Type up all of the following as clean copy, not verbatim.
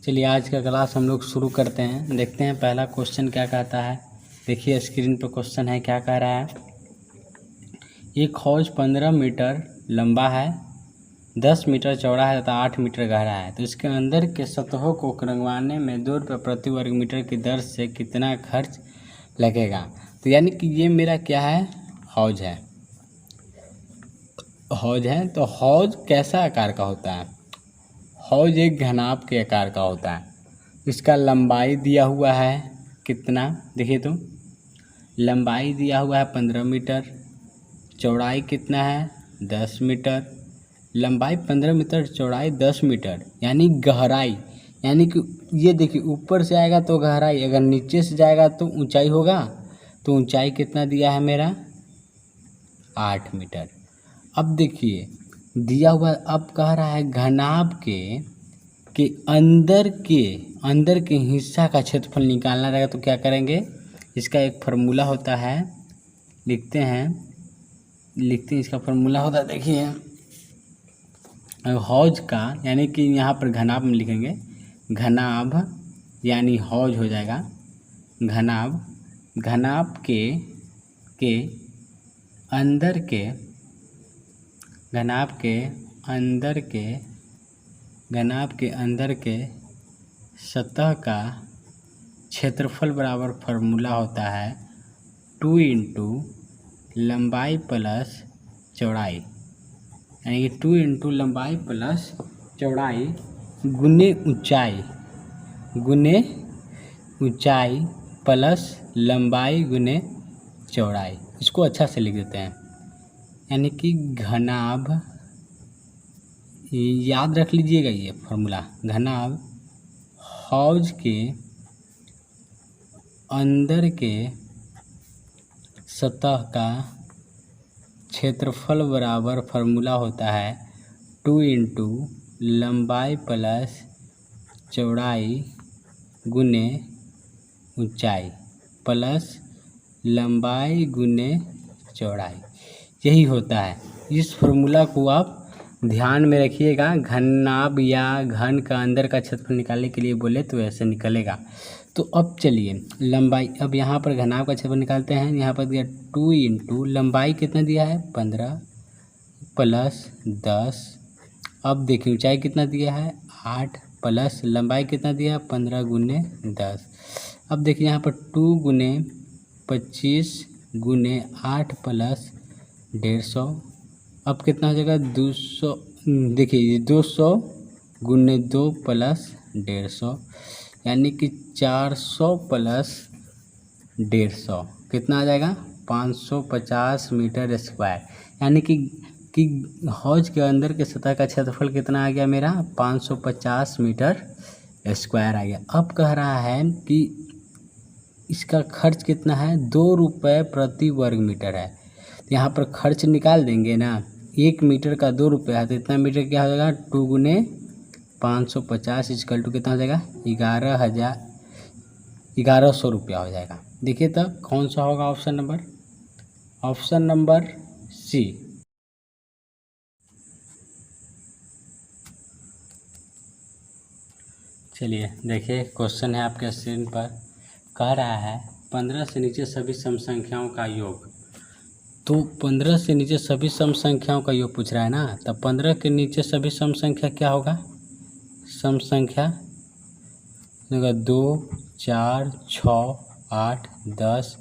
चलिए आज का क्लास हम लोग शुरू करते हैं। देखते हैं पहला क्वेश्चन क्या कहता है। देखिए स्क्रीन पर क्वेश्चन है, क्या कह रहा है। एक हौज 15 मीटर लंबा है, 10 मीटर चौड़ा है तथा 8 मीटर गहरा है, तो इसके अंदर के सतहों को रंगवाने में 2 रुपये प्रति वर्ग मीटर की दर से कितना खर्च लगेगा। तो यानी कि ये मेरा क्या है, हौज है। हौज है तो हौज कैसा आकार का होता है। हौज एक घनाभ के आकार का होता है। इसका लंबाई दिया हुआ है कितना, देखिए तो लंबाई दिया हुआ है 15 मीटर, चौड़ाई कितना है 10 मीटर। लंबाई 15 मीटर, चौड़ाई 10 मीटर, यानी गहराई, यानी कि ये देखिए ऊपर से आएगा तो गहराई, अगर नीचे से जाएगा तो ऊंचाई होगा। तो ऊंचाई कितना दिया है मेरा 8 मीटर। अब देखिए दिया हुआ, अब कह रहा है घनाभ के अंदर के हिस्सा का क्षेत्रफल निकालना रहेगा। तो क्या करेंगे, इसका एक फार्मूला होता है, लिखते हैं इसका फार्मूला होता है। देखिए हौज का, यानी कि यहाँ पर घनाभ में लिखेंगे, घनाभ यानी हौज हो जाएगा। घनाभ के अंदर के घनाभ के अंदर के सतह का क्षेत्रफल बराबर फार्मूला होता है 2 इंटू लंबाई प्लस चौड़ाई, यानी कि 2 इंटू लंबाई प्लस चौड़ाई गुने ऊंचाई प्लस लंबाई गुने चौड़ाई। इसको अच्छा से लिख देते हैं, यानी कि घनाभ, याद रख लीजिएगा ये फार्मूला। घनाभ हौज के अंदर के सतह का क्षेत्रफल बराबर फार्मूला होता है 2 इंटू लंबाई प्लस चौड़ाई गुने ऊंचाई प्लस लंबाई गुने चौड़ाई, यही होता है। इस फार्मूला को आप ध्यान में रखिएगा। घनाभ या घन का अंदर का क्षेत्रफल निकालने के लिए बोले तो ऐसे निकलेगा। तो अब चलिए लंबाई, अब यहाँ पर घनाभ का क्षेत्रफल निकालते हैं। यहाँ पर दिया 2 इंटू लंबाई कितना दिया है 15 प्लस 10। अब देखिए ऊंचाई कितना दिया है 8 प्लस लंबाई कितना दिया है 15 गुने 10। अब देखिए यहाँ पर 2 गुने 25 गुने 8 प्लस 150। अब कितना हो जाएगा 200, देखिए 200 गुने 2 प्लस 150, यानी कि 400 प्लस 150 कितना आ जाएगा 550 मीटर स्क्वायर। यानी कि हौज के अंदर के सतह का क्षेत्रफल कितना आ गया मेरा 550 मीटर स्क्वायर आ गया। अब कह रहा है कि इसका खर्च कितना है 2 रुपये प्रति वर्ग मीटर है। तो यहाँ पर खर्च निकाल देंगे ना, 1 मीटर का 2 रुपये है तो इतना मीटर क्या हो जाएगा 2 गुने 550 इक्वल टू कितना हो जाएगा 1100 रुपया हो जाएगा। देखिए तब कौन सा होगा ऑप्शन नंबर सी। चलिए देखिए क्वेश्चन है आपके स्क्रीन पर, कह रहा है 15 से नीचे सभी सम संख्याओं का योग। तो 15 से नीचे सभी सम संख्याओं का योग पूछ रहा है ना, तब 15 के नीचे सभी सम संख्या क्या होगा, सम संख्या 2 4 6 8 10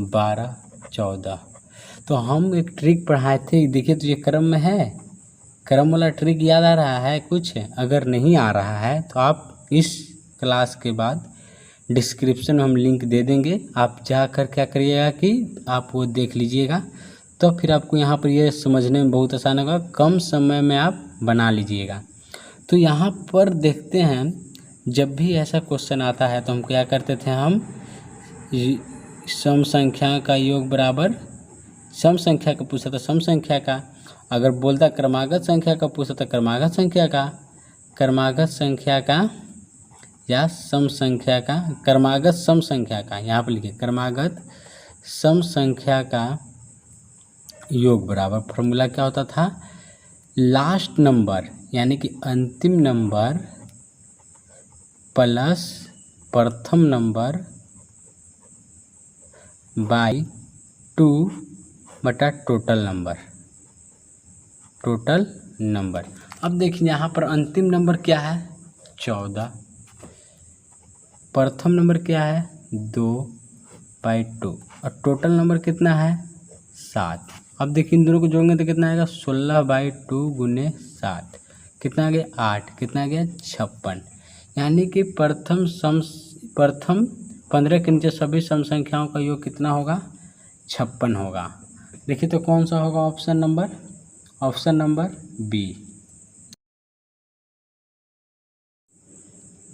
12 14। तो हम एक ट्रिक पढ़ाए थे, देखिए तो ये क्रम में है, क्रम वाला ट्रिक याद आ रहा है कुछ। अगर नहीं आ रहा है तो आप इस क्लास के बाद डिस्क्रिप्शन में हम लिंक दे देंगे, आप जाकर क्या करिएगा कि आप वो देख लीजिएगा। तो फिर आपको यहाँ पर ये समझने में बहुत आसान होगा, कम समय में आप बना लीजिएगा। तो यहाँ पर देखते हैं, जब भी ऐसा क्वेश्चन आता है तो हम क्या करते थे, हम सम संख्या का योग बराबर, सम संख्या का पूछा था सम संख्या का, अगर बोलता क्रमागत संख्या का पूछा था क्रमागत संख्या का या सम संख्या का, क्रमागत सम संख्या का, यहाँ पर लिखिए क्रमागत सम संख्या का योग बराबर फॉर्मूला क्या होता था, लास्ट नंबर यानी कि अंतिम नंबर प्लस प्रथम नंबर बाई 2 बटा टोटल नंबर। अब देखिए यहाँ पर अंतिम नंबर क्या है 14, प्रथम नंबर क्या है 2/2 और टोटल नंबर कितना है 7। अब देखिए इन दोनों को जोड़ेंगे तो कितना आएगा 16/2 गुने 7 कितना आ गया 8, कितना आ गया 56। यानी कि प्रथम 15 के नीचे सभी सम संख्याओं का योग कितना होगा 56 होगा। देखिए तो कौन सा होगा ऑप्शन नंबर बी।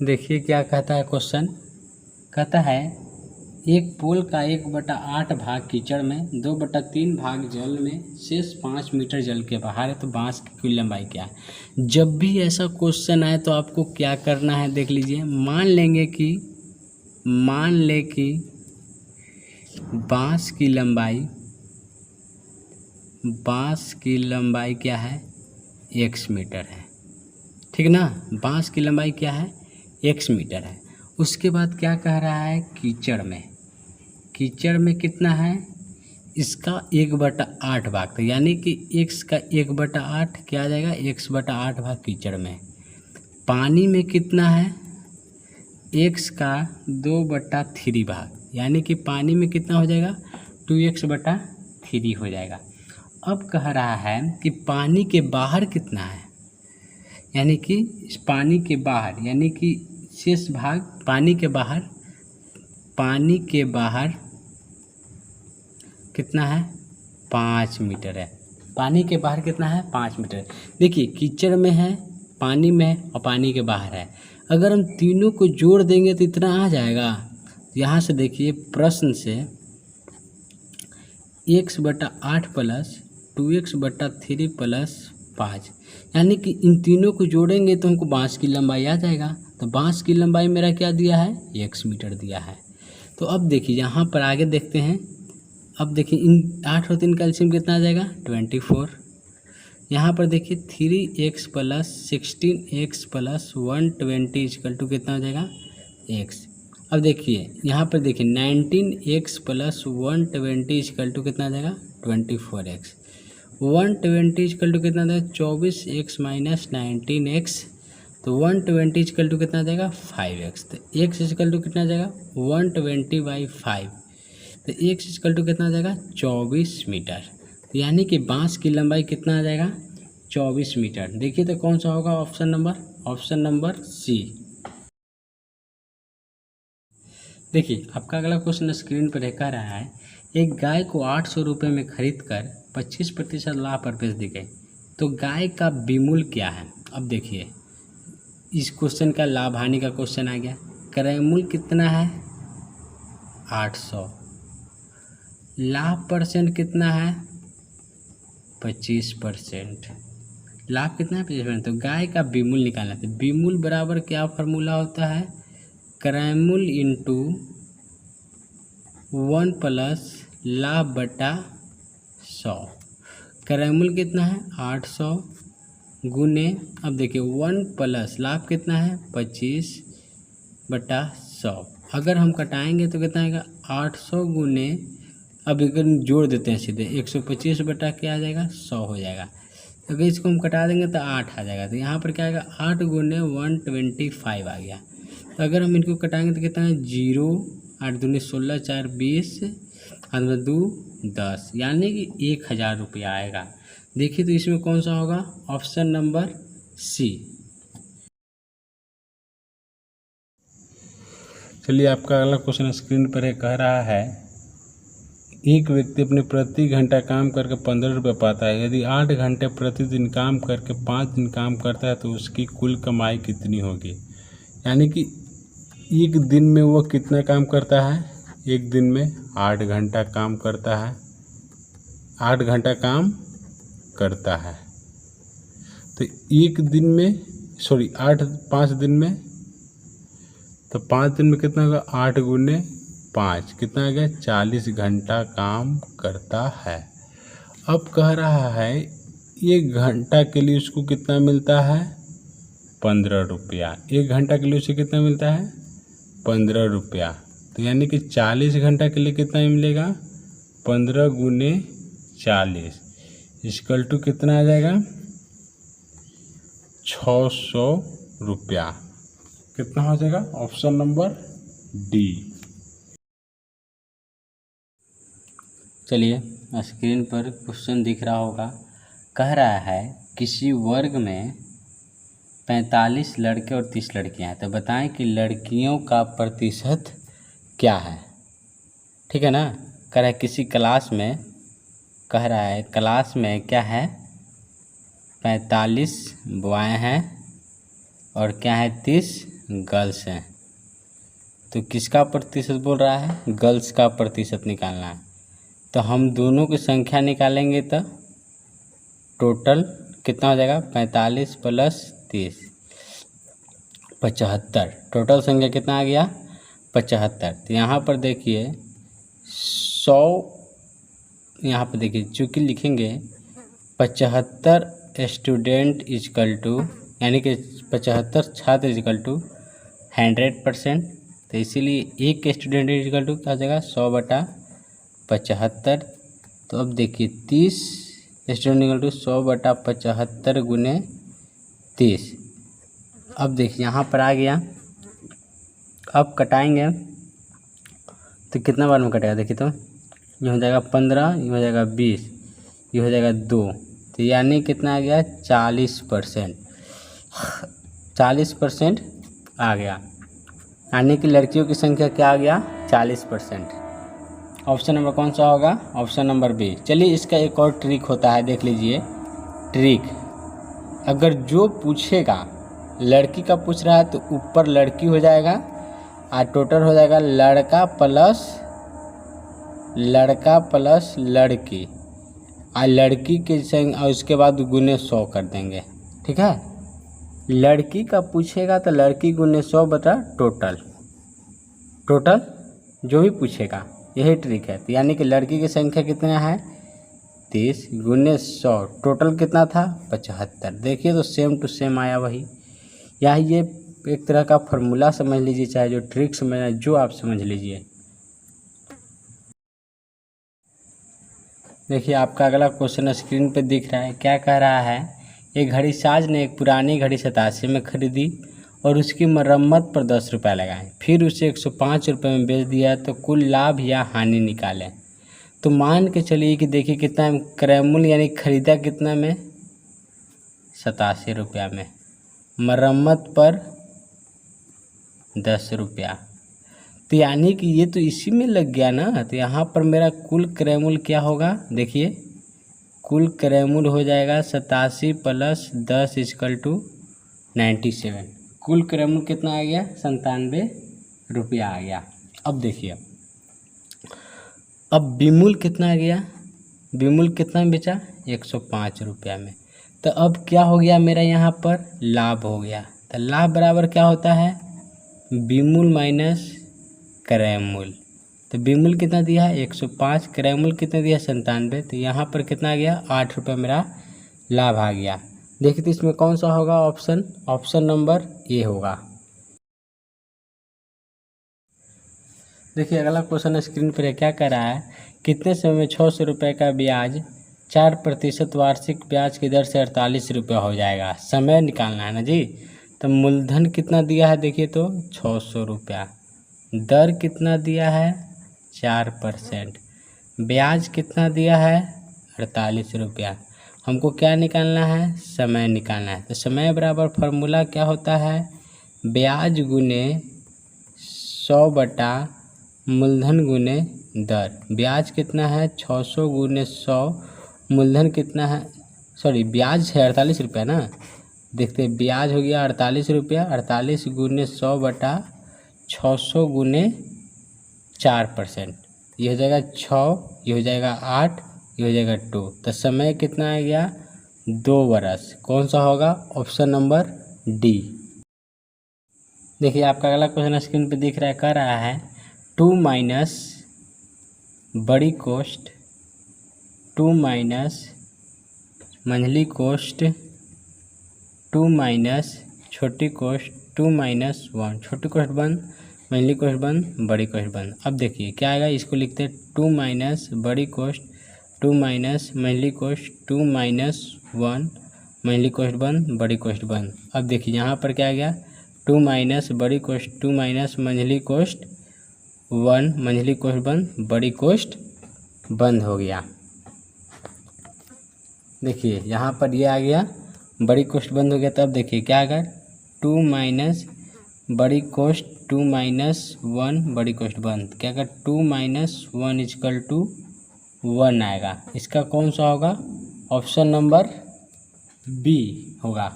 देखिए क्या कहता है क्वेश्चन, कहता है एक पोल का 1/8 भाग कीचड़ में 2/3 भाग जल में शेष 5 मीटर जल के बाहर है, तो बांस की कुल लंबाई क्या है। जब भी ऐसा क्वेश्चन आए तो आपको क्या करना है देख लीजिए, मान ले कि बांस की लंबाई क्या है x मीटर है, ठीक ना। बांस की लंबाई क्या है x मीटर है। उसके बाद क्या कह रहा है कीचड़ में कितना है इसका 1/8 भाग, तो यानी कि x का 1/8 क्या आ जाएगा x/8 भाग कीचड़ में। पानी में कितना है x का 2/3 भाग, यानी कि पानी में कितना हो जाएगा 2x/3 हो जाएगा। अब कह रहा है कि पानी के बाहर कितना है, यानी कि पानी के बाहर, यानी कि शेष भाग पानी के बाहर कितना है 5 मीटर है। पानी के बाहर कितना है 5 मीटर। देखिए कीचड़ में है, पानी में है और पानी के बाहर है। अगर हम तीनों को जोड़ देंगे तो इतना आ जाएगा। यहाँ से देखिए प्रश्न से x/8 प्लस 2x/3 प्लस 5, यानी कि इन तीनों को जोड़ेंगे तो हमको बांस की लंबाई आ जाएगा। तो बांस की लंबाई मेरा क्या दिया है x मीटर दिया है। तो अब देखिए यहाँ पर आगे देखते हैं। अब देखिए इन 8 और 3 कैल्शियम कितना आ जाएगा 24। यहाँ पर देखिए 3x प्लस 16x प्लस 120 = कितना हो जाएगा x। अब देखिए यहाँ पर देखिए 19x प्लस 120 = कितना आ जाएगा 24x। 120 = कितना आ जाएगा 24x माइनस 19x, तो 120 = कितना आ जाएगा 5x। तो x = कितना आ जाएगा 120/5, तो x = कितना आ जाएगा 24 मीटर। तो यानी कि बांस की लंबाई कितना आ जाएगा 24 मीटर। देखिए तो कौन सा होगा ऑप्शन नंबर सी। देखिए आपका अगला क्वेश्चन स्क्रीन पर कह रहा है एक गाय को 800 रुपये में खरीद कर 25% लाभ पर बेच दी गई, तो गाय का विमूल्य क्या है। अब देखिए इस क्वेश्चन का लाभ हानि का क्वेश्चन आ गया। क्रय मूल्य कितना है 800, लाभ परसेंट कितना है 25%, लाभ कितना है 25%। तो गाय का विमूल्य निकालना है। तो विमूल्य बराबर क्या फार्मूला होता है क्रय मूल्य इंटू 1 प्लस लाभ बटा 100। क्रय मूल्य कितना है 800 गुने, अब देखिए 1 प्लस लाभ कितना है 25/100। अगर हम कटाएंगे तो कितना आएगा 800 गुने, अब अगर जोड़ देते हैं सीधे 125 बटा क्या आ जाएगा 100 हो जाएगा। अगर इसको हम कटा देंगे तो 8 आ जाएगा। तो यहाँ पर क्या आएगा 8 गुने 125 आ गया। तो अगर हम इनको कटाएंगे तो कितना है 0, 8 दूनी 16, 4 20, 2 10, यानी कि 1000 रुपया आएगा। देखिए तो इसमें कौन सा होगा ऑप्शन नंबर सी। चलिए आपका अगला क्वेश्चन स्क्रीन पर कह रहा है एक व्यक्ति अपने प्रति घंटा काम करके 15 रुपये पाता है। यदि 8 घंटे प्रतिदिन काम करके 5 दिन काम करता है तो उसकी कुल कमाई कितनी होगी। यानी कि एक दिन में वो कितना काम करता है, एक दिन में 8 घंटा काम करता है, 8 घंटा काम करता है। तो एक दिन में 5 दिन में, तो 5 दिन में कितना होगा 8 गुने 5 कितना आ गया 40 घंटा काम करता है। अब कह रहा है 1 घंटा के लिए उसको कितना मिलता है 15 रुपया। 1 घंटा के लिए उसे कितना मिलता है? 15 रुपया। तो यानी कि 40 घंटा के लिए कितना मिलेगा? 15 गुने 40 इक्वल टू कितना आ जाएगा? 600 रुपया। कितना हो जाएगा? Option number D. चलिए स्क्रीन पर क्वेश्चन दिख रहा होगा। कह रहा है किसी वर्ग में 45 लड़के और 30 लड़कियां हैं, तो बताएं कि लड़कियों का प्रतिशत क्या है। ठीक है ना। कह रहा है किसी क्लास में, कह रहा है क्लास में क्या है, 45 बॉय हैं और क्या है, 30 गर्ल्स हैं। तो किसका प्रतिशत बोल रहा है? गर्ल्स का प्रतिशत निकालना है। तो हम दोनों की संख्या निकालेंगे तो टोटल कितना हो जाएगा? 45 प्लस 30 75। टोटल संख्या कितना आ गया? 75। तो यहाँ पर देखिए 100, यहाँ पर देखिए चूँकि लिखेंगे 75 स्टूडेंट इजकल टू, यानी कि 75 छात्र इजकल टू 100%। तो इसीलिए एक स्टूडेंट इजकल टू क्या हो जाएगा? 100/75। तो अब देखिए 30 स्टूडेंट इक्वल टू 100/75 गुने 30। अब देखिए यहाँ पर आ गया। अब कटाएंगे तो कितना बार में कटेगा? देखिए तो ये हो जाएगा 15, ये हो जाएगा 20, ये हो जाएगा 2। तो यानी कितना आ गया? 40%। 40% आ गया, यानी कि लड़कियों की संख्या क्या आ गया? 40%। ऑप्शन नंबर कौन सा होगा? Option number B. चलिए इसका एक और ट्रिक होता है, देख लीजिए ट्रिक। अगर जो पूछेगा लड़की का पूछ रहा है तो ऊपर लड़की हो जाएगा और टोटल हो जाएगा लड़का प्लस लड़की और लड़की के संग और उसके बाद गुने 100 कर देंगे। ठीक है। लड़की का पूछेगा तो लड़की गुने 100 बटा टोटल जो भी पूछेगा, यही ट्रिक है। तो यानी कि लड़की की संख्या कितना है? 30 गुने 100, टोटल कितना था? 75। देखिए तो सेम टू सेम आया वही। या ये एक तरह का फार्मूला समझ लीजिए, चाहे जो ट्रिक समझना जो आप समझ लीजिए। देखिए आपका अगला क्वेश्चन स्क्रीन पे दिख रहा है। क्या कह रहा है? एक घड़ी साज ने एक पुरानी घड़ी 87 में खरीदी और उसकी मरम्मत पर 10 रुपये लगाए, फिर उसे 105 रुपये में बेच दिया, तो कुल लाभ या हानि निकालें। तो मान के चलिए कि देखिए कितना क्रय मूल्य यानी खरीदा कितना में? 87 रुपया में, मरम्मत पर 10 रुपया। तो यानी कि ये तो इसी में लग गया ना। तो यहाँ पर मेरा कुल क्रय मूल्य क्या होगा? देखिए कुल क्रय मूल्य हो जाएगा 87 प्लस 10 इक्वल टू 97। कुल क्रय मूल्य कितना आ गया? 97 रुपया आ गया। अब देखिए अब विमूल्य कितना आ गया? विमूल्य कितना में बेचा? 105 रुपया में। तो अब क्या हो गया मेरा? यहाँ पर लाभ हो गया। तो लाभ बराबर क्या होता है? विमूल्य माइनस क्रय मूल्य। तो विमूल्य कितना दिया है? 105। क्रय मूल्य कितना दिया? 97। तो यहाँ पर कितना आ गया? 8 रुपये मेरा लाभ आ गया। देखिए तो इसमें कौन सा होगा ऑप्शन? ऑप्शन नंबर ए होगा। देखिए अगला क्वेश्चन स्क्रीन पर क्या कह रहा है? कितने समय में 600 रुपये का ब्याज 4% वार्षिक ब्याज की दर से 48 रुपये हो जाएगा? समय निकालना है ना जी। तो मूलधन कितना दिया है? देखिए तो 600 रुपया। दर कितना दिया है? 4%। ब्याज कितना दिया है? 48 रुपया। हमको क्या निकालना है? समय निकालना है। तो समय बराबर फार्मूला क्या होता है? ब्याज गुने 100 बटा मूलधन गुने दर। ब्याज कितना है? 600 गुने 100, मूलधन कितना है? सॉरी ब्याज है 48 रुपया ना। देखते ब्याज हो गया 48 रुपया। 48 गुने 100 बटा 600 गुने 4%। ये हो जाएगा 6, ये हो जाएगा 8, ये हो जाएगा 2। तो समय कितना आ गया? 2 वर्ष। कौन सा होगा? Option number D. देखिए आपका अगला क्वेश्चन स्क्रीन पे दिख रहा है। कह रहा है 2 माइनस बड़ी कोष्ट 2 माइनस मंझली कोष्ट 2 माइनस छोटी कोष्ठ 2 माइनस 1, छोटी कोष्ठ बंद, मंझली कोष्ठ बंद, बड़ी कोष्ठ बंद। अब देखिए क्या आएगा, इसको लिखते हैं 2 माइनस बड़ी कोष्ठ 2 माइनस मंझली कोष्ठ 2 माइनस 1, मंझली कोष्ठ बंद, बड़ी कोष्ठ बंद। अब देखिए यहाँ पर क्या आ गया, 2 माइनस बड़ी कोष्ठ 2 माइनस मंझली कोष्ठ 1, मंझली कोष्ठ बंद, बड़ी कोष्ठ बंद हो गया। देखिए यहाँ पर ये आ गया, बड़ी कोष्ठ बंद हो गया। तब देखिए क्या आएगा, 2 माइनस बड़ी कोष्ठ 2 माइनस 1, बड़ी कोष्ठ बंद। क्या आएगा, 2 माइनस 1 इक्वल टू 1 आएगा। इसका कौन सा होगा, ऑप्शन नंबर बी होगा।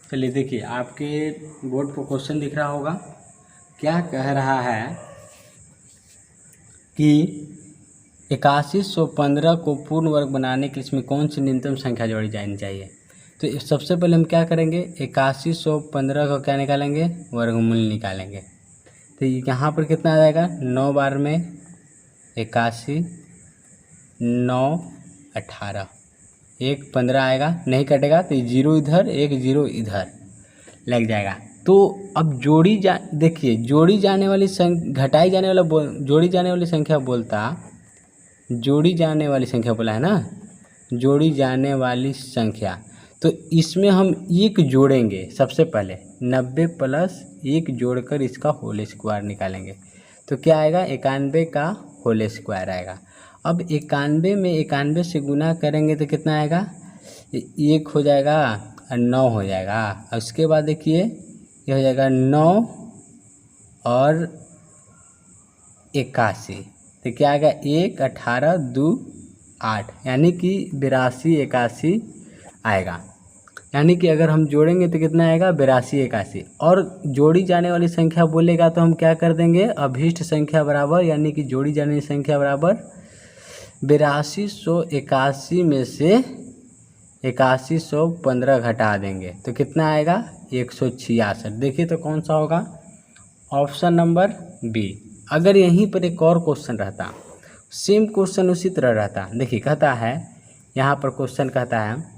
चलिए देखिए आपके बोर्ड पर क्वेश्चन दिख रहा होगा, क्या कह रहा है कि 8115 को पूर्ण वर्ग बनाने के लिए इसमें कौन सी न्यूनतम संख्या जोड़ी जानी चाहिए। तो सबसे पहले हम क्या करेंगे, 8115 को क्या निकालेंगे, वर्गमूल निकालेंगे। तो यहाँ पर कितना आ जाएगा, 9 बार में 81, 9 18, 1 15 आएगा, नहीं कटेगा तो 0 इधर 1 0 इधर लग जाएगा। तो अब देखिए जोड़ी जाने वाली घटाई जाने वाला जोड़ी जाने वाली संख्या बोलता, जोड़ी जाने वाली संख्या बोला है ना, जोड़ी जाने वाली संख्या। तो इसमें हम 1 जोड़ेंगे सबसे पहले, 90 प्लस 1 जोड़कर इसका होल स्क्वायर निकालेंगे। तो क्या आएगा, 91 का होल स्क्वायर आएगा। अब 91 में 91 से गुना करेंगे तो कितना आएगा, 1 हो जाएगा और 9 हो जाएगा। और उसके बाद देखिए ये हो जाएगा 9 और 81, तो क्या आएगा, 1 18 2 8, यानी कि 82 81 आएगा। यानी कि अगर हम जोड़ेंगे तो कितना आएगा, 82 81। और जोड़ी जाने वाली संख्या बोलेगा तो हम क्या कर देंगे, अभीष्ट संख्या बराबर, यानी कि जोड़ी जाने वाली संख्या बराबर 8281 में से 8115 घटा देंगे तो कितना आएगा, 166। देखिए तो कौन सा होगा, ऑप्शन नंबर बी। अगर यहीं पर एक और क्वेश्चन रहता, सेम क्वेश्चन उसी तरह रहता। देखिए कहता है, यहाँ पर क्वेश्चन कहता है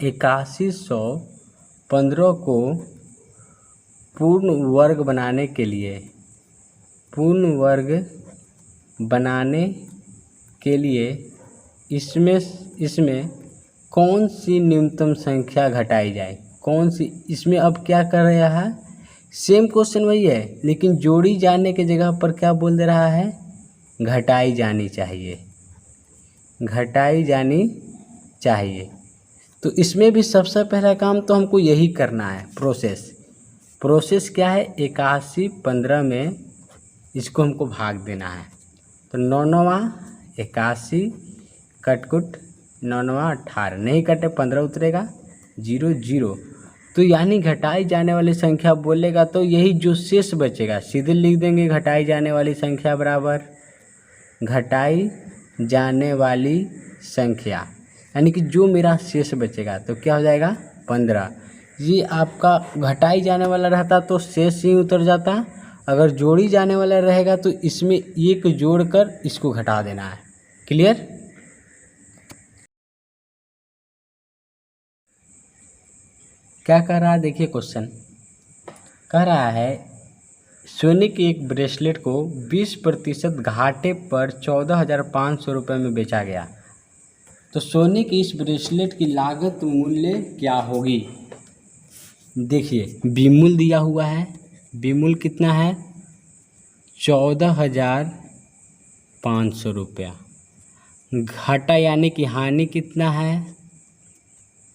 8115 को पूर्ण वर्ग बनाने के लिए, पूर्ण वर्ग बनाने के लिए इसमें कौन सी न्यूनतम संख्या घटाई जाए, कौन सी। इसमें अब क्या कर रहा है, सेम क्वेश्चन वही है, लेकिन जोड़ी जाने के जगह पर क्या बोल दे रहा है, घटाई जानी चाहिए, घटाई जानी चाहिए। तो इसमें भी सबसे पहला काम तो हमको यही करना है, प्रोसेस क्या है, 8115 में इसको हमको भाग देना है। तो 9 9 81 कटकुट 9 9 18, नहीं कटे 15 उतरेगा 0 0। तो यानी घटाई जाने वाली संख्या बोलेगा तो यही जो शेष बचेगा सीधे लिख देंगे, घटाई जाने वाली संख्या बराबर घटाई जाने वाली संख्या, यानी कि जो मेरा शेष बचेगा तो क्या हो जाएगा 15। ये आपका घटाई जाने वाला रहता तो शेष ही उतर जाता, अगर जोड़ी जाने वाला रहेगा तो इसमें 1 जोड़कर इसको घटा देना है। क्लियर। क्या कह रहा है, देखिए क्वेश्चन कह रहा है सोने के एक ब्रेसलेट को 20% घाटे पर 14,500 रुपये में बेचा गया। तो सोने के इस ब्रेसलेट की लागत मूल्य क्या होगी। देखिए बीमूल दिया हुआ है, बीमूल कितना है 14,500 रुपया। घाटा यानी कि हानि कितना है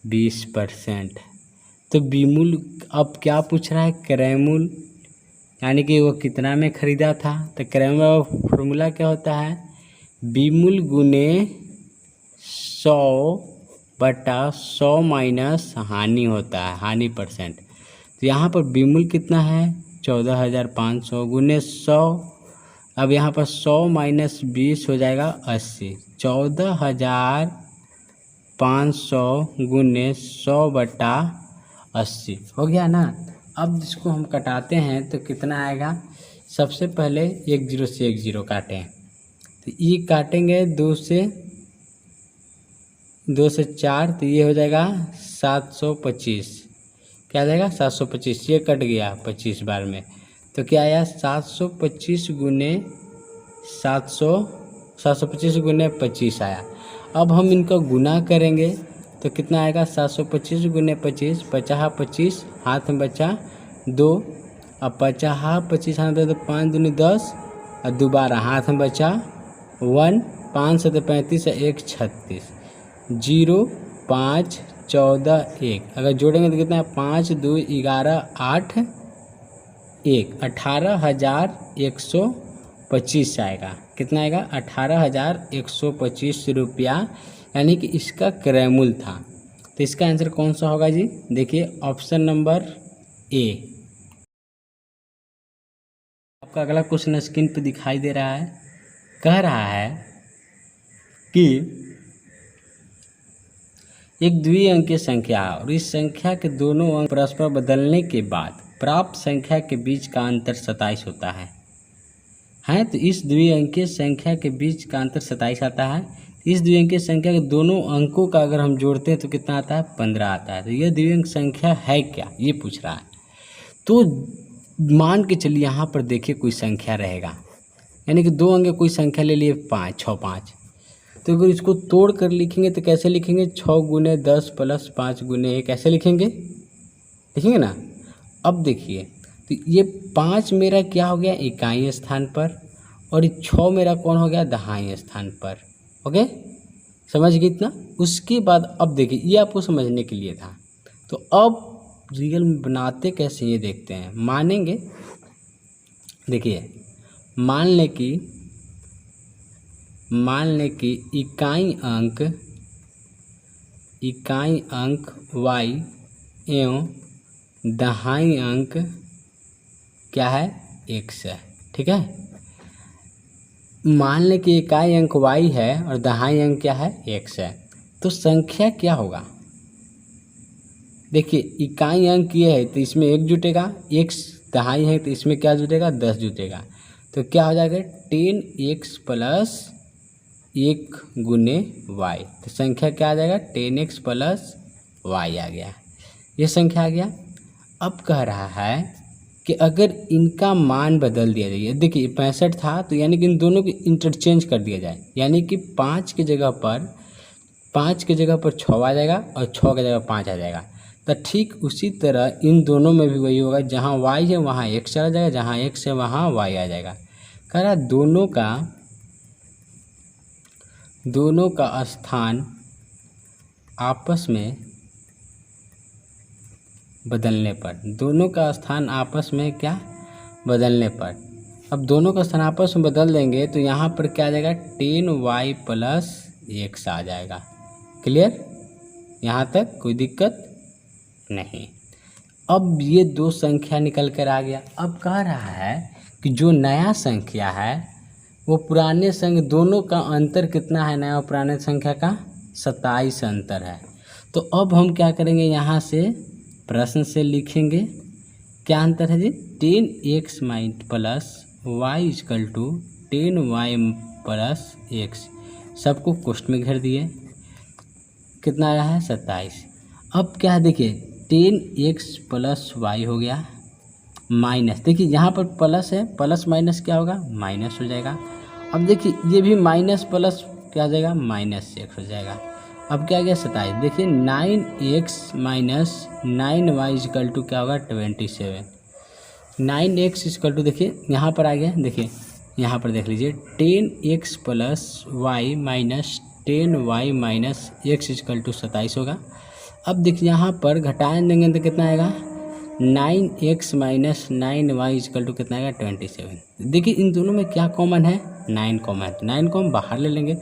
20%। तो बीमूल अब क्या पूछ रहा है, क्रयमूल, यानी कि वो कितना में ख़रीदा था। तो क्रयमूल का फॉर्मूला क्या होता है, बीमूल गुने 100/100 माइनस हानि होता है, हानि %। तो यहाँ पर बीमूल कितना है 14,500 गुने 100। अब यहाँ पर 100 माइनस 20 हो जाएगा 80। 14,500 गुने 100/80 हो गया ना। अब इसको हम कटाते हैं तो कितना आएगा, सबसे पहले 1 0 से 1 0 काटें, तो ये काटेंगे 2 से 4, तो ये हो जाएगा 725। क्या आ जाएगा 725, ये कट गया 25 बार में, तो क्या आया 725 गुने 725 गुने 25 आया। अब हम इनका गुना करेंगे तो कितना आएगा 725 गुने 25, 50 25 हाथ में बचा 2, अब 50 25 हाथ में तो 5 दूनी 10 और दोबारा हाथ में बचा 1, 5 से 35 है 1 36, 0 5 14 1, अगर जोड़ेंगे तो कितना है 5 2 11 8 1, 18,125 आएगा। कितना आएगा 18,125 रुपया, यानी कि इसका क्रयमूल्य था। तो इसका आंसर कौन सा होगा जी? देखिए ऑप्शन नंबर ए। आपका अगला क्वेश्चन स्क्रीन पे दिखाई दे रहा है, कह रहा है कि एक द्विअंकीय संख्या और इस संख्या के दोनों अंक परस्पर बदलने के बाद प्राप्त संख्या के बीच का अंतर 27 होता है। तो इस द्विअंकीय संख्या के बीच का अंतर 27 आता है। इस द्विअंकीय संख्या के दोनों अंकों का अगर हम जोड़ते हैं तो कितना आता है 15 आता है। तो यह द्विअंक संख्या है क्या, ये पूछ रहा है। तो मान के चलिए यहाँ पर देखिए कोई संख्या रहेगा, यानी कि दो अंक कोई संख्या ले लिए 5 6 5, तो अगर इसको तोड़ कर लिखेंगे तो कैसे लिखेंगे 6 गुने 10 प्लस 5 गुने 1, ऐसे लिखेंगे, लिखेंगे ना। अब देखिए तो ये 5 मेरा क्या हो गया इकाई स्थान पर और 6 मेरा कौन हो गया दहाई स्थान पर। ओके, समझ गए इतना। उसके बाद अब देखिए ये आपको समझने के लिए था, तो अब रियल में बनाते कैसे ये देखते हैं, मानेंगे। देखिए मान लें कि इकाई अंक y एवं दहाई अंक क्या है x है, ठीक है। मान लें कि इकाई अंक y है और दहाई अंक क्या है x है, तो संख्या क्या होगा। देखिए इकाई अंक ये है तो इसमें 1 जुटेगा, x दहाई है तो इसमें क्या जुटेगा 10 जुटेगा, तो क्या हो जाएगा 10x प्लस 1 गुने y, तो संख्या क्या आ जाएगा 10x प्लस y आ गया, ये संख्या आ गया। अब कह रहा है कि अगर इनका मान बदल दिया जाए, देखिए 65 था तो यानी कि इन दोनों को इंटरचेंज कर दिया जाए, यानी कि 5 की जगह पर 6 आ जाएगा और 6 की जगह 5 आ जाएगा। तो ठीक उसी तरह इन दोनों में भी वही होगा, जहाँ y है वहाँ x चला जाएगा, जहाँ x है वहाँ y आ जाएगा। कह रहा दोनों का स्थान आपस में बदलने पर, दोनों का स्थान आपस में क्या बदलने पर, अब दोनों का स्थान आपस में बदल देंगे तो यहाँ पर क्या आ जाएगा 10y प्लस x आ जाएगा। क्लियर, यहाँ तक कोई दिक्कत नहीं। अब ये दो संख्या निकल कर आ गया। अब कह रहा है कि जो नया संख्या है वो पुराने संख्या, दोनों का अंतर कितना है नया और पुराने संख्या का 27 अंतर है। तो अब हम क्या करेंगे, यहाँ से प्रश्न से लिखेंगे क्या अंतर है जी 10x plus y equal to 10y plus x, सबको कोष्ठ में घेर दिए, कितना आया है 27। अब क्या है देखिए 10x प्लस y हो गया माइनस, देखिए यहाँ पर प्लस है, प्लस माइनस क्या होगा माइनस हो जाएगा। अब देखिए ये भी माइनस प्लस क्या हो जाएगा माइनस x हो जाएगा। अब क्या आ गया 27, देखिए 9x minus 9y equal to क्या होगा 27, 9x इक्वल टू देखिए यहाँ पर आ गया, देखिए यहाँ पर देख लीजिए 10x plus y minus 10y minus x equal to 27 होगा। अब देखिए यहाँ पर घटाएं देंगे तो कितना आएगा 9x minus 9y equal to कितना आएगा 27। देखिए इन दोनों में क्या कॉमन है 9 कॉमन है, 9 को हम बाहर ले लेंगे,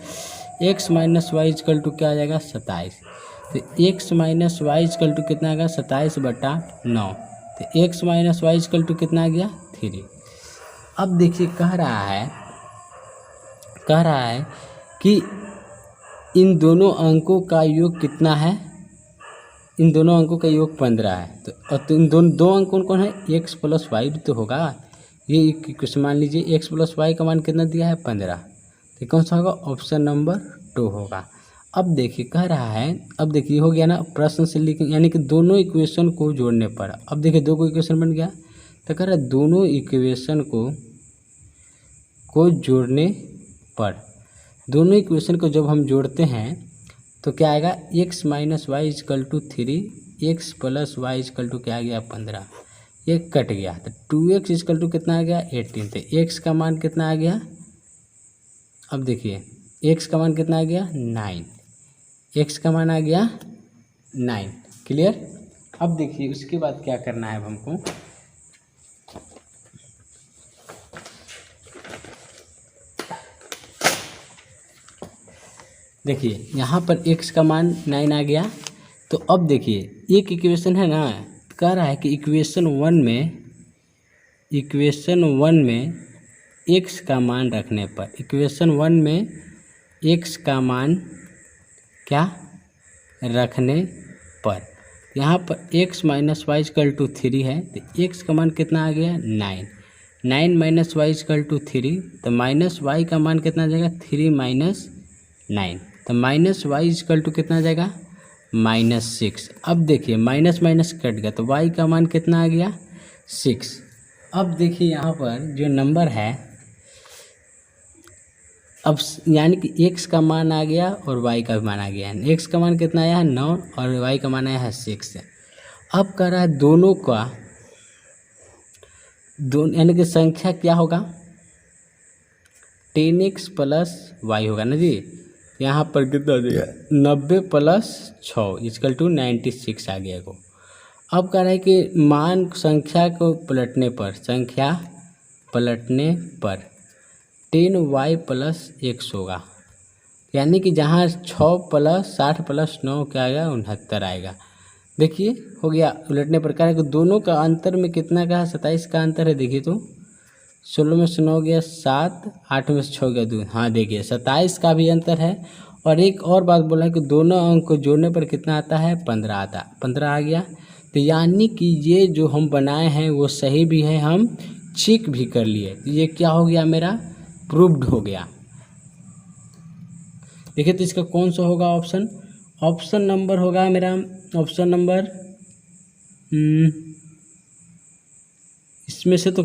x minus y equal to क्या आ जाएगा 27, तो x minus y equal to कितना आ गया 27/9, तो x minus y equal to कितना आ गया 3। अब देखिए कह रहा है कि इन दोनों अंकों का योग कितना है, इन दोनों अंकों का योग 15 है। तो इन दो अंक कौन कौन है x प्लस वाई भी तो होगा, ये क्वेश्चन मान लीजिए x प्लस वाई का मान कितना दिया है 15, तो कौन सा होगा ऑप्शन नंबर 2 होगा। अब देखिए कह रहा है, अब देखिए हो गया ना प्रश्न से लिख, यानी कि दोनों इक्वेशन को जोड़ने पर। अब देखिए दो को इक्वेशन बन गया, तो कह रहा है दोनों इक्वेशन को जोड़ने पर, दोनों इक्वेशन को जब हम जोड़ते हैं तो क्या आएगा, x minus y is equal to 3, x plus y is equal to क्या आ गया 15, एक कट गया तो 2x इजकल टू कितना आ गया 18। तो x का मान कितना आ गया, अब देखिए x का मान कितना आ गया 9, x का मान आ गया 9। क्लियर। अब देखिए उसके बाद क्या करना है अब हमको, देखिए यहाँ पर x का मान 9 आ गया। तो अब देखिए एक इक्वेशन है ना, कह रहा है कि इक्वेशन वन में x का मान रखने पर, इक्वेशन 1 में x का मान क्या रखने पर, यहाँ पर x minus y is equal to 3 है, तो x का मान कितना आ गया 9, 9 माइनस वाई इजकल टू 3, तो माइनस वाई का मान कितना आ जाएगा 3 माइनस 9, तो माइनस वाई इजकल टू कितना आ जाएगा -6। अब देखिए माइनस माइनस कट गया तो y का मान कितना आ गया 6। अब देखिए यहाँ पर जो नंबर है, अब यानी कि x का मान आ गया और y का मान आ गया, x का मान कितना आया है 9 और y का मान आया है 6। अब कह रहा है दोनों का यानी कि संख्या क्या होगा 10x प्लस y होगा ना जी। यहाँ पर कितना आ जाएगा 90 प्लस 6 इजकल टू 96 आ गया को। अब कह रहा है कि मान संख्या को पलटने पर, संख्या पलटने पर 10y प्लस x होगा, यानी कि जहाँ 6 प्लस 60 प्लस 9 क्या आएगा 69 आएगा। देखिए हो गया उलटने पर। कह रहा है कि दोनों का अंतर में कितना का है 27 का अंतर है। देखिए तो 16 में से 9 गया 7, 8 में से 6 गया 2, हाँ देखिए 27 का भी अंतर है। और एक और बात बोला है कि दोनों अंक को जोड़ने पर कितना आता है 15 आता, 15 आ गया। तो यानी कि ये जो हम बनाए हैं वो सही भी है, हम चेक भी कर लिए, तो ये क्या हो गया मेरा प्रूव्ड हो गया। देखिए तो इसका कौन सा होगा ऑप्शन, ऑप्शन नंबर होगा मेरा, ऑप्शन नंबर इसमें से तो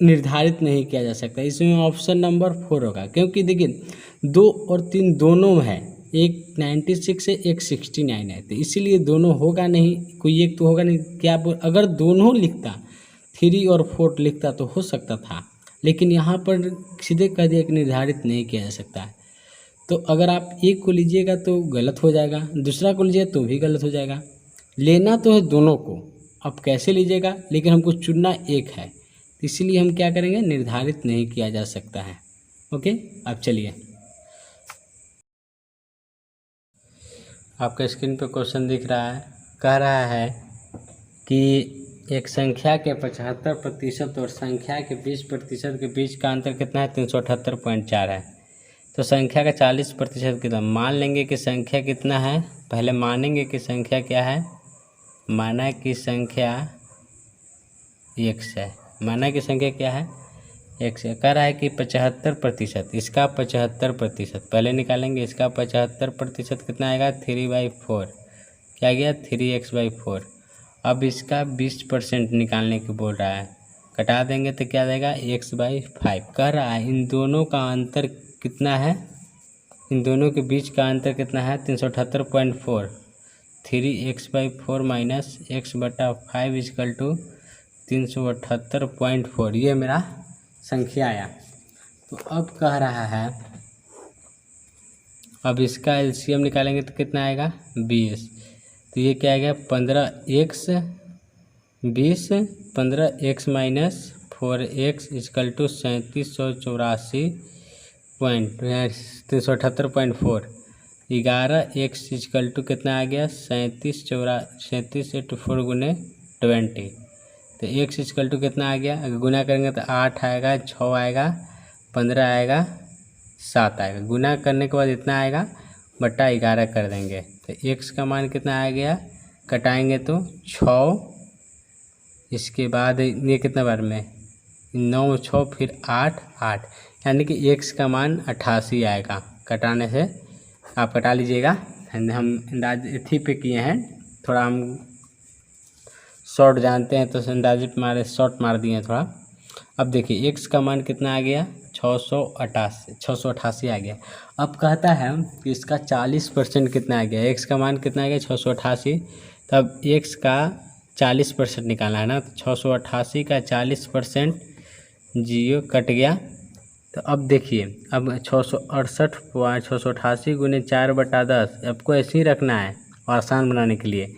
निर्धारित नहीं किया जा सकता, इसमें ऑप्शन नंबर 4 होगा। क्योंकि देखिए 2 और 3 दोनों है, एक 96 है एक 69 है, तो इसीलिए दोनों होगा नहीं, कोई एक तो होगा नहीं। क्या अगर दोनों लिखता 3 और 4 लिखता तो हो सकता था, लेकिन यहाँ पर सीधे कह दिया कि निर्धारित नहीं किया जा सकता है। तो अगर आप एक को लीजिएगा तो गलत हो जाएगा, दूसरा को लीजिएगा तो भी गलत हो जाएगा। लेना तो है दोनों को, अब कैसे लीजिएगा, लेकिन हमको चुनना एक है, इसीलिए हम क्या करेंगे निर्धारित नहीं किया जा सकता है। ओके अब चलिए आपका स्क्रीन पे क्वेश्चन दिख रहा है, कह रहा है कि एक संख्या के 75% और संख्या के 20% के बीच का अंतर कितना है 378.4 है। तो संख्या का 40% कितना, मान लेंगे कि संख्या कितना है, पहले मानेंगे कि संख्या क्या है, माना कि संख्या x है, माना कि संख्या क्या है x है। कह रहा है कि 75%, इसका 75% पहले निकालेंगे, इसका 75% कितना आएगा 3/4, क्या गया 3x/4। अब इसका 20% निकालने को बोल रहा है, कटा देंगे तो क्या देगा x/5। कह रहा है इन दोनों का अंतर कितना है, इन दोनों के बीच का अंतर कितना है 378.4, 3x/4 minus x/5 is equal to 378.4, ये मेरा संख्या आया। तो अब कह रहा है अब इसका एलसीएम निकालेंगे तो कितना आएगा 20, तो ये क्या आएगा 15x 20, 15x minus 4x is equal to 378.4, 11x is equal to कितना आ गया 37 इंटू 4 गुने 20, तो x इजकल टू कितना आ गया, अगर गुना करेंगे तो 8 आएगा, 6 आएगा, 15 आएगा, 7 आएगा। गुना करने के बाद इतना आएगा बटा 11 कर देंगे, तो x का मान कितना आ गया, कटाएंगे तो 6, इसके बाद ये कितना बार में 9 6 फिर 8 8, यानी कि x का मान 88 आएगा, कटाने से आप कटा लीजिएगा। हम अंदाज इथी पे किए हैं, थोड़ा हम शॉर्ट जानते हैं तो अंदाजे पे मारे, शॉर्ट मार दिए थोड़ा। अब देखिए x का मान कितना आ गया, 688 आ गया। अब कहता है कि इसका 40% कितना आ गया, x का मान कितना आ गया 688, तब x का 40% निकालना है ना। तो 688 का 40% 0 कट गया। तो अब देखिए, अब 688 गुने 4/10 आपको ऐसे ही रखना है आसान बनाने के लिए।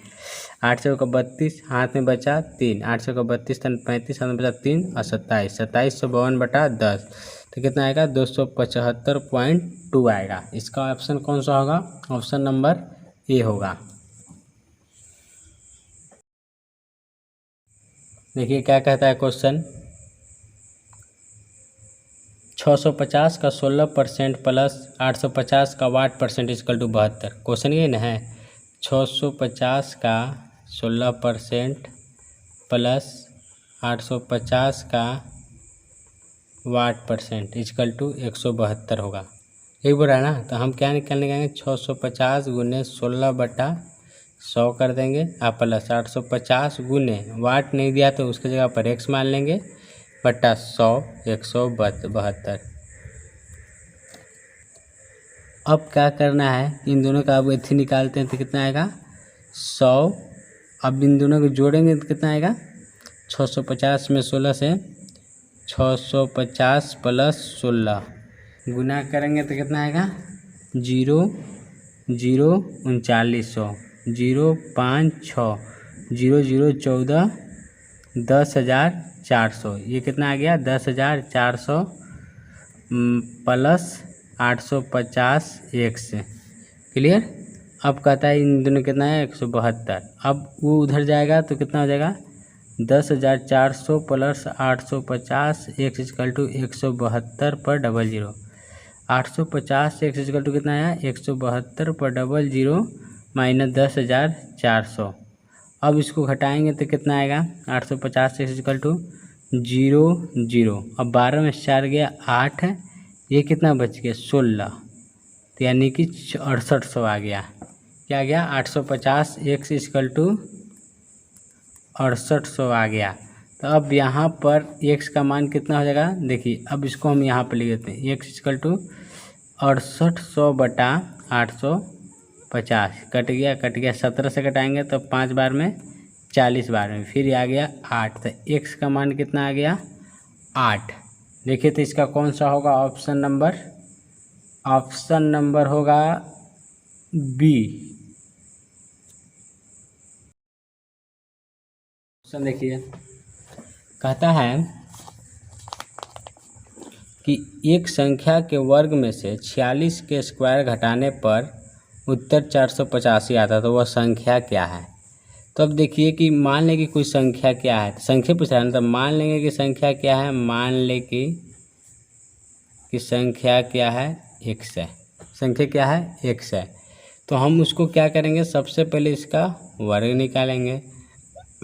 8 से 32 हाथ में बचा 3, 8 से 32 35 हाथ में बचा 3 और 27, 2752/10 तो कितना आएगा 275.2 आएगा। इसका ऑप्शन कौन सा होगा, ऑप्शन नंबर ए होगा। देखिए क्या कहता है क्वेश्चन, 650 का 16% प्लस 850 का what percent equal to 72। Question ये ना है, 650 का 16% प्लस 850 का वाट परसेंट इक्वल टू 172 होगा। एक बार है ना, तो हम क्या निकालने जाएंगे, 650 गुने 16/100 कर देंगे और प्लस 850 गुने वाट नहीं दिया तो उसकी जगह पर x मान लेंगे बटा 100 172। अब क्या करना है, इन दोनों का अब इथी निकालते हैं तो कितना आएगा 100। अब इन दोनों को जोड़ेंगे तो कितना आएगा, 650 में 16 से 650 प्लस 16 गुना करेंगे तो कितना आएगा 0 0 3900 0 5 6 0 0 14 10,400। ये कितना आ गया 10,400 प्लस 850 x। क्लियर। अब कहता है इन दोनों कितना है 172। अब वो उधर जाएगा तो कितना हो जाएगा 10,400 plus 850 x equal to 172/00। 850 x equal to कितना आया 172/00 माइनस 10,400। अब इसको घटाएंगे तो कितना आएगा 850 x इक्वल टू 0 0। अब 12 में 4 गया 8, ये कितना बच गया 16, तो यानी कि 6800 आ गया। क्या आ गया 850 x इक्वल टू 6800 आ गया। तो अब यहाँ पर x का मान कितना हो जाएगा, देखिए अब इसको हम यहाँ पर लिख देते हैं, x इक्वल टू 6800/850 कट गया 17 से कटाएंगे तो 5 बार में 40 बार में, फिर आ गया 8, तो x का मान कितना आ गया 8। देखिए तो इसका कौन सा होगा ऑप्शन नंबर होगा बी। क्वेश्चन देखिए, कहता है कि एक संख्या के वर्ग में से 46 के स्क्वायर घटाने पर उत्तर 485 आता, तो वह संख्या क्या है। तो अब देखिए कि मान लें कि कोई संख्या क्या है, संख्या पूछ रहा है ना, तो मान लेंगे कि संख्या क्या है, मान लें कि संख्या क्या है x है, संख्या क्या है x है। तो हम उसको क्या करेंगे, सबसे पहले इसका वर्ग निकालेंगे।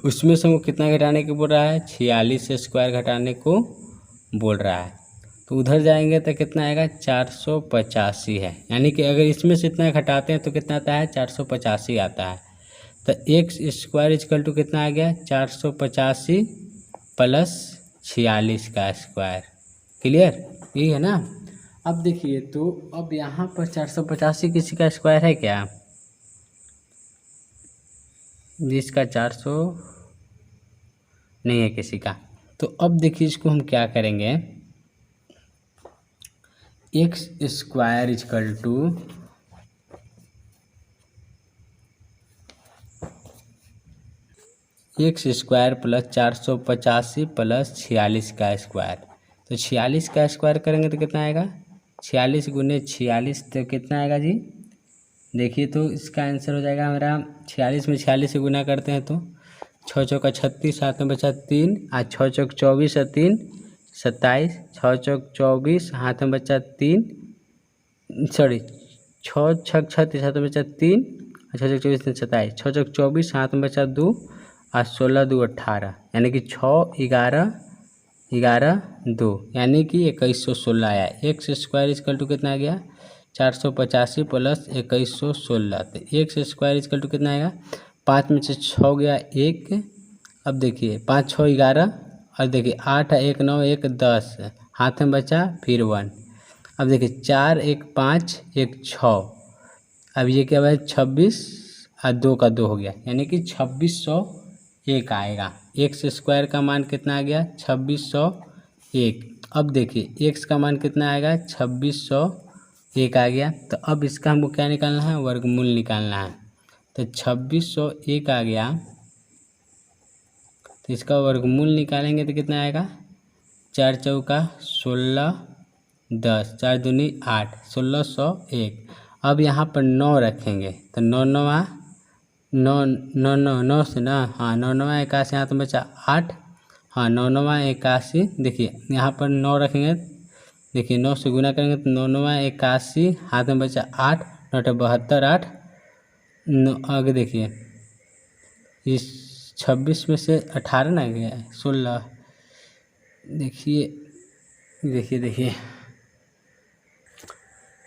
उसमें से वो कितना घटाने को बोल रहा है 46 से स्क्वायर घटाने को बोल रहा है। तो उधर जाएंगे तो कितना आएगा 485 है, यानी कि अगर इसमें से इतना घटाते हैं तो कितना आता है 485 आता है। तो एक्स स्क्वायर इक्वल टू कितना आ गया 485 प्लस 46 का स्क्वायर। क्लियर, यही है ना। अब देखिए तो अब यहाँ पर 485 किसी का स्क्वायर है क्या, जिसका 400 नहीं है किसी का। तो अब देखिए इसको हम क्या करेंगे, x square equal to x square plus 485 plus 46 का स्क्वायर। तो 46 का स्क्वायर करेंगे तो कितना आएगा 46 गुने 46, तो कितना आएगा जी, देखिए तो इसका आंसर हो जाएगा हमारा 46 में 46 से गुना करते हैं तो 6 चौका 36, हाथ में बचा 3, आज 6 चौक 24 और 3 27, 6 चौक 24, हाथ में बचा 3, सॉरी 6 छक 36, हाथ में बचा 3, 6 चौक 24 27, 6 चौक 24, हाथ में बचा 2 और 16 2 18, यानी कि 6 11 11 2, यानी कि 2116 आया। एक्स स्क्वायर इक्वल टू कितना आ गया 485 प्लस 2116, तो एक्स स्क्वायर इक्वल टू कितना आएगा, 5 में से 6 गया 1, अब देखिए 5 6 11, और देखिए 8 1 9 1 10, हाथ में बचा फिर 1, अब देखिए 4 1 5 1 6, अब ये क्या हुआ 26 और 2 का 2 हो गया, यानी कि 2601 आएगा। एक्स स्क्वायर का मान कितना आ गया 2601। अब देखिए एक्स का मान कितना आएगा 2601 आ गया। तो अब इसका हमको क्या निकालना है, वर्गमूल निकालना है। तो 2601 आ गया, तो इसका वर्गमूल निकालेंगे तो कितना आएगा, 4 चौका 16 10, 4 दूनी 8, 1601। अब यहाँ पर 9 रखेंगे तो 9 9 9 9 9 9 से ना, हाँ 9 9 81, हाथ में बचा 8, हाँ 9 9 81। देखिए यहाँ पर 9 रखेंगे, देखिए 9 से गुना करेंगे तो 9 9 81, हाथ में बचा 8, 9 72 8, आगे देखिए इस 26 में से 18 ना गया 16, देखिए देखिए देखिए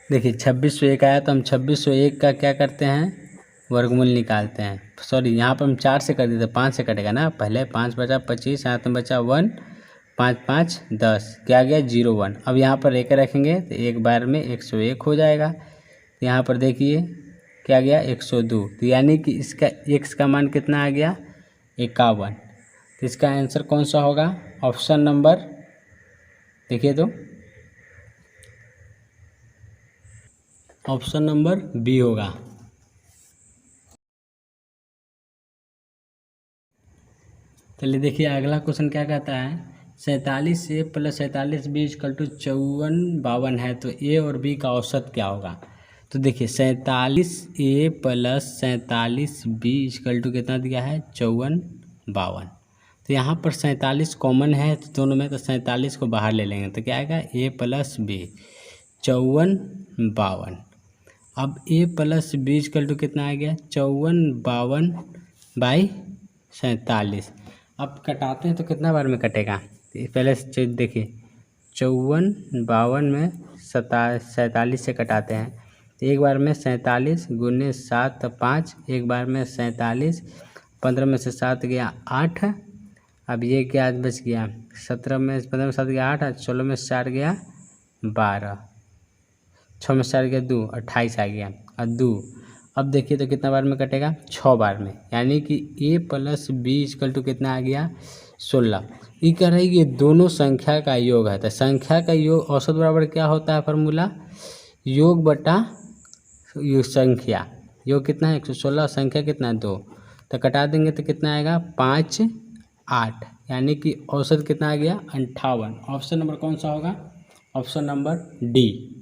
देखिए 2601 आया, तो हम 2601 का क्या करते हैं, वर्गमूल निकालते हैं। सॉरी यहाँ पर हम 4 से कर देते, 5 से कटेगा ना, पहले 5 बचा 25, हाथ में बचा 1, 5 5 10, क्या गया 01। अब यहाँ पर एक रखेंगे तो एक बार में 101 हो जाएगा। तो यहाँ पर देखिए क्या गया 102, तो यानी कि इसका x का मान कितना आ गया 51। तो इसका आंसर कौन सा होगा, ऑप्शन नंबर, देखिए तो ऑप्शन नंबर बी होगा। चलिए देखिए अगला क्वेश्चन क्या कहता है, 47A plus 47B equal to 54 52 है, तो ए और बी का औसत क्या होगा। तो देखिए 47A plus 47B equal to कितना दिया है 54 52। तो यहाँ पर 47 कॉमन है तो दोनों में, तो 47 को बाहर ले लेंगे तो क्या आएगा ए प्लस बी 54 52। अब ए प्लस बी इक्वल टू कितना आ गया 54 52 बाई 47। अब कटाते हैं तो कितना बार में कटेगा, पहले से देखिए 54 52 में 47 से कटाते हैं, तो एक बार में 47 गुने 7 5, एक बार में 47, 15 में से 7 गया 8, अब ये क्या बच गया 17 में 15 में 7 गया 8, 16 में 4 गया 12, 6 में 4 गया 2, 28 आ गया और 2। अब देखिए तो कितना बार में कटेगा 6 बार में, यानी कि a plus b equal to कितना आ गया 16। ये कह रहा है कि दोनों संख्या का योग है, तो संख्या का योग औसत बराबर क्या होता है, फार्मूला योग बटा योग संख्या, योग कितना है 116, संख्या कितना है 2, तो कटा देंगे तो कितना आएगा 5 8, यानी कि औसत कितना आ गया 58। ऑप्शन नंबर कौन सा होगा, ऑप्शन नंबर डी।